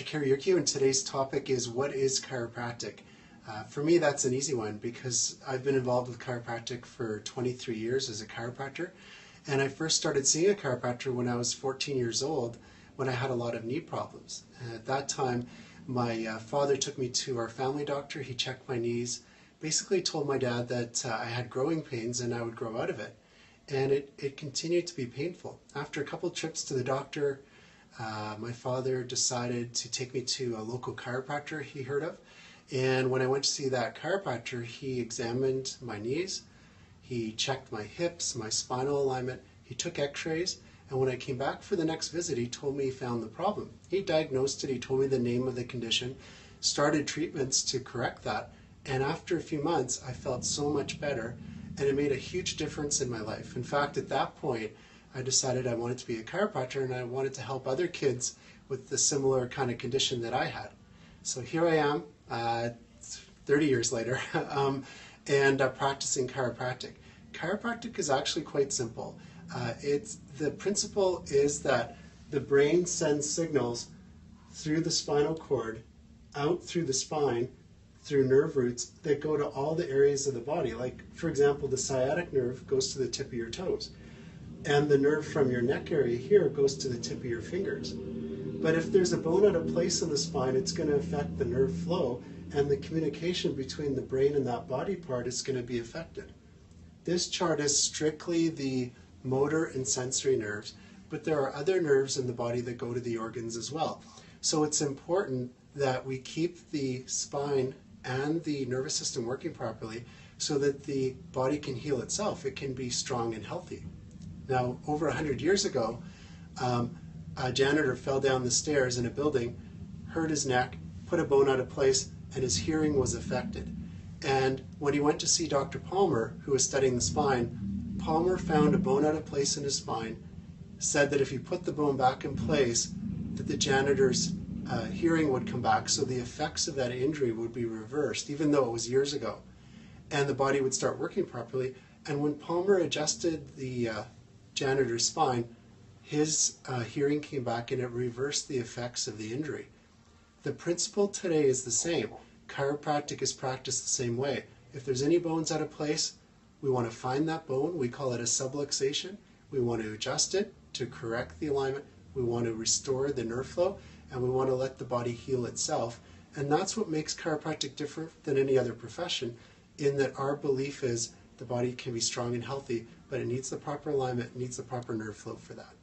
Chiropractic, and today's topic is what is chiropractic? For me, that's an easy one because I've been involved with chiropractic for 23 years as a chiropractor, and I first started seeing a chiropractor when I was 14 years old when I had a lot of knee problems. And at that time, my father took me to our family doctor. He checked my knees, basically told my dad that I had growing pains and I would grow out of it. And it continued to be painful. After a couple trips to the doctor, my father decided to take me to a local chiropractor he heard of. And when I went to see that chiropractor, he examined my knees, he checked my hips, my spinal alignment, he took x-rays, and when I came back for the next visit, he told me he found the problem. He diagnosed it, he told me the name of the condition, started treatments to correct that, and after a few months, I felt so much better, and it made a huge difference in my life. In fact, at that point, I decided I wanted to be a chiropractor and I wanted to help other kids with the similar kind of condition that I had. So here I am, 30 years later, and practicing chiropractic. Chiropractic is actually quite simple. The principle is that the brain sends signals through the spinal cord, out through the spine, through nerve roots that go to all the areas of the body. Like, for example, the sciatic nerve goes to the tip of your toes, and the nerve from your neck area here goes to the tip of your fingers. But if there's a bone out of place in the spine, it's going to affect the nerve flow, and the communication between the brain and that body part is going to be affected. This chart is strictly the motor and sensory nerves, but there are other nerves in the body that go to the organs as well. So it's important that we keep the spine and the nervous system working properly so that the body can heal itself. It can be strong and healthy. Now, over 100 years ago, a janitor fell down the stairs in a building, hurt his neck, put a bone out of place, and his hearing was affected. And when he went to see Dr. Palmer, who was studying the spine, Palmer found a bone out of place in his spine, said that if he put the bone back in place, that the janitor's hearing would come back, so the effects of that injury would be reversed, even though it was years ago, and the body would start working properly. And when Palmer adjusted the janitor's spine, his hearing came back and it reversed the effects of the injury. The principle today is the same. Chiropractic is practiced the same way. If there's any bones out of place, we want to find that bone. We call it a subluxation. We want to adjust it to correct the alignment. We want to restore the nerve flow, and we want to let the body heal itself. And that's what makes chiropractic different than any other profession, in that our belief is the body can be strong and healthy, but it needs the proper alignment, it needs the proper nerve flow for that.